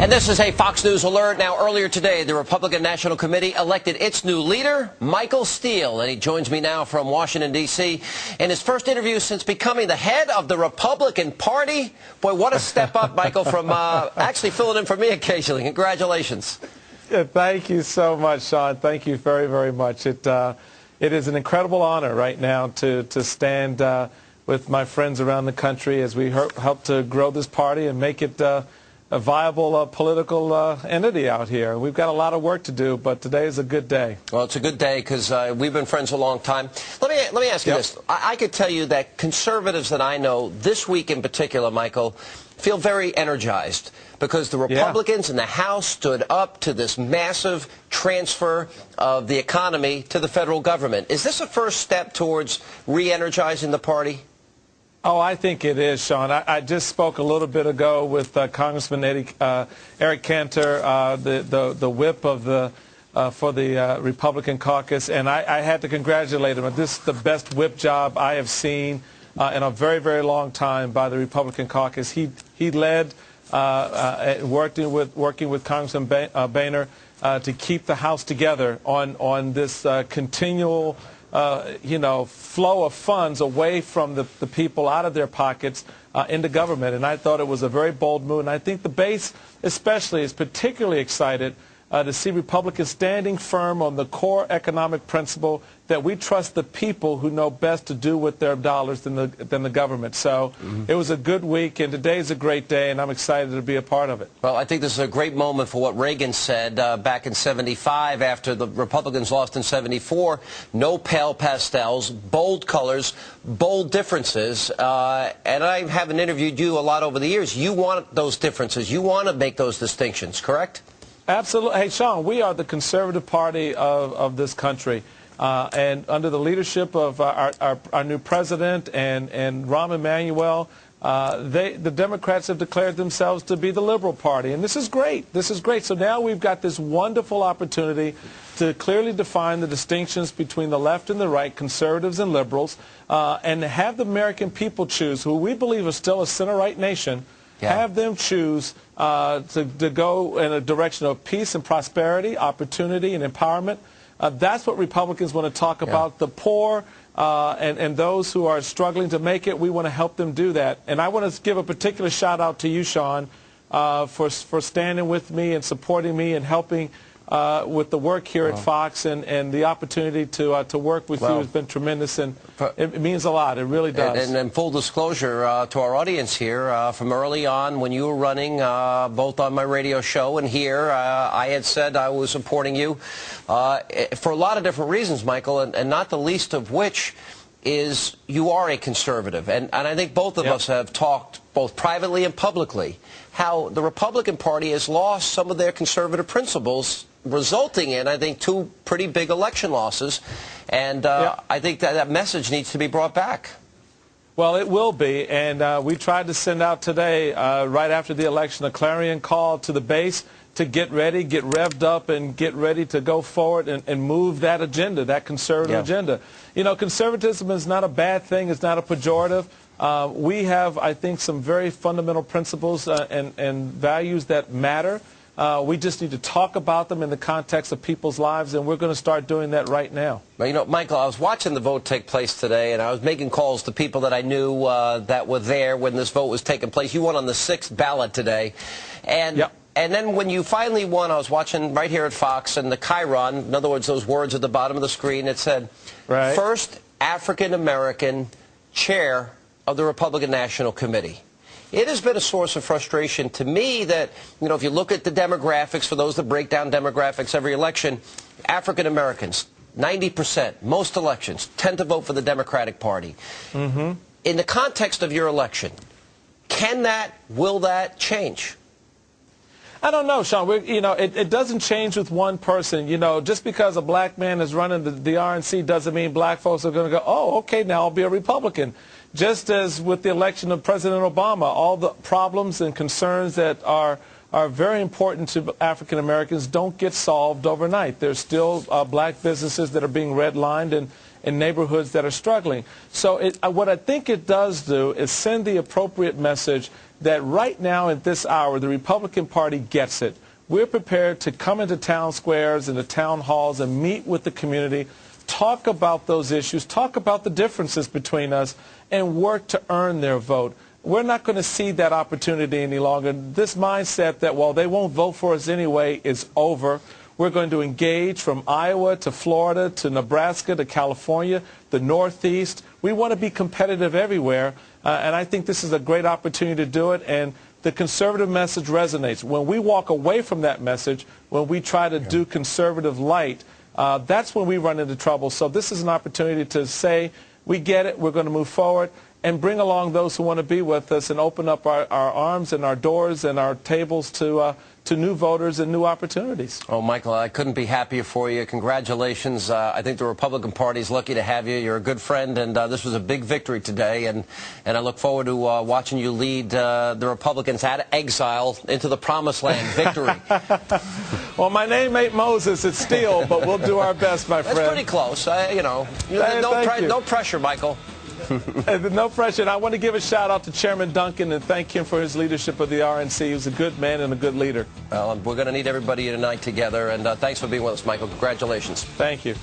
And this is a Fox News alert. Now, earlier today, the Republican National Committee elected its new leader, Michael Steele. And he joins me now from Washington, D.C. in his first interview since becoming the head of the Republican Party. Boy, what a step up, Michael, from actually filling in for me occasionally. Congratulations. Yeah, thank you so much, Sean. Thank you very, very much. It is an incredible honor right now to stand with my friends around the country as we help to grow this party and make it a viable political entity out here. We've got a lot of work to do, but today is a good day. Well, it's a good day because we've been friends a long time. Let me ask you this. I could tell you that conservatives that I know, this week in particular, Michael, feel very energized because the Republicans in the House stood up to this massive transfer of the economy to the federal government. Is this a first step towards re-energizing the party? Oh, I think it is, Sean. I just spoke a little bit ago with Congressman Eric Cantor, the whip of for the Republican caucus, and I had to congratulate him. This is the best whip job I have seen in a very, very long time by the Republican caucus. He led, working with Congressman Boehner to keep the House together on this continual flow of funds away from the people out of their pockets into government. And I thought it was a very bold move. And I think the base especially is particularly excited to see Republicans standing firm on the core economic principle that we trust the people who know best to do with their dollars than the government. So it was a good week, and today's a great day, and I'm excited to be a part of it. Well, I think this is a great moment for what Reagan said back in '75 after the Republicans lost in '74. No pale pastels, bold colors, bold differences. And I haven't interviewed you a lot over the years. You want those differences. You want to make those distinctions, correct? Absolutely. Hey, Sean, we are the conservative party of this country. And under the leadership of our new president and Rahm Emanuel, the Democrats have declared themselves to be the liberal party. And this is great. This is great. So now we've got this wonderful opportunity to clearly define the distinctions between the left and the right, conservatives and liberals, and have the American people choose, who we believe are still a center-right nation, have them choose to go in a direction of peace and prosperity, opportunity and empowerment. That's what Republicans want to talk about. The poor and those who are struggling to make it, we want to help them do that. And I want to give a particular shout out to you, Sean, for standing with me and supporting me and helping with the work here at Fox, and the opportunity to work with you has been tremendous, and it means a lot. It really does. And full disclosure to our audience here, from early on when you were running, both on my radio show and here, I had said I was supporting you for a lot of different reasons, Michael, and not the least of which is you are a conservative. And I think both of us have talked, both privately and publicly, how the Republican Party has lost some of their conservative principles, resulting in, I think, 2 pretty big election losses. And I think that message needs to be brought back. Well, it will be. And we tried to send out today, right after the election, a clarion call to the base to get ready, get revved up, and get ready to go forward and move that agenda, that conservative agenda. You know, conservatism is not a bad thing. It's not a pejorative. We have, I think, some very fundamental principles and values that matter. We just need to talk about them in the context of people's lives, and we're going to start doing that right now. Well, you know, Michael, I was watching the vote take place today, and I was making calls to people that I knew that were there when this vote was taking place. You won on the 6th ballot today. And then when you finally won, I was watching right here at Fox, and the chyron, in other words, those words at the bottom of the screen, it said, first African-American chair of the Republican National Committee. It has been a source of frustration to me that, you know, if you look at the demographics, for those that break down demographics every election, African Americans, 90%, most elections, tend to vote for the Democratic Party. In the context of your election, will that change? I don't know, Sean. It doesn't change with one person. You know, just because a black man is running the RNC doesn't mean black folks are going to go, oh, okay, now I'll be a Republican. Just as with the election of President Obama, all the problems and concerns that are very important to African Americans don't get solved overnight. There's still black businesses that are being redlined in neighborhoods that are struggling. So what I think it does do is send the appropriate message that right now at this hour, the Republican Party gets it. We're prepared to come into town squares and the town halls and meet with the community, talk about those issues, talk about the differences between us, and work to earn their vote. We're not going to see that opportunity any longer. This mindset that, well, they won't vote for us anyway is over. We're going to engage from Iowa to Florida to Nebraska to California, the Northeast. We want to be competitive everywhere, and I think this is a great opportunity to do it, and the conservative message resonates. When we walk away from that message, when we try to do conservative light, that's when we run into trouble. So this is an opportunity to say, we get it, we're going to move forward, and bring along those who want to be with us and open up our arms and our doors and our tables to new voters and new opportunities. Oh, Michael, I couldn't be happier for you. Congratulations. I think the Republican Party is lucky to have you. You're a good friend, and this was a big victory today, and I look forward to watching you lead the Republicans out of exile into the promised land. Victory. Well, my name ain't Moses, it's Steele, but we'll do our best, my friend. That's pretty close. You know, no pressure, Michael. No pressure. And I want to give a shout out to Chairman Duncan and thank him for his leadership of the RNC. He was a good man and a good leader. Well, we're going to need everybody tonight together. And thanks for being with us, Michael. Congratulations. Thank you.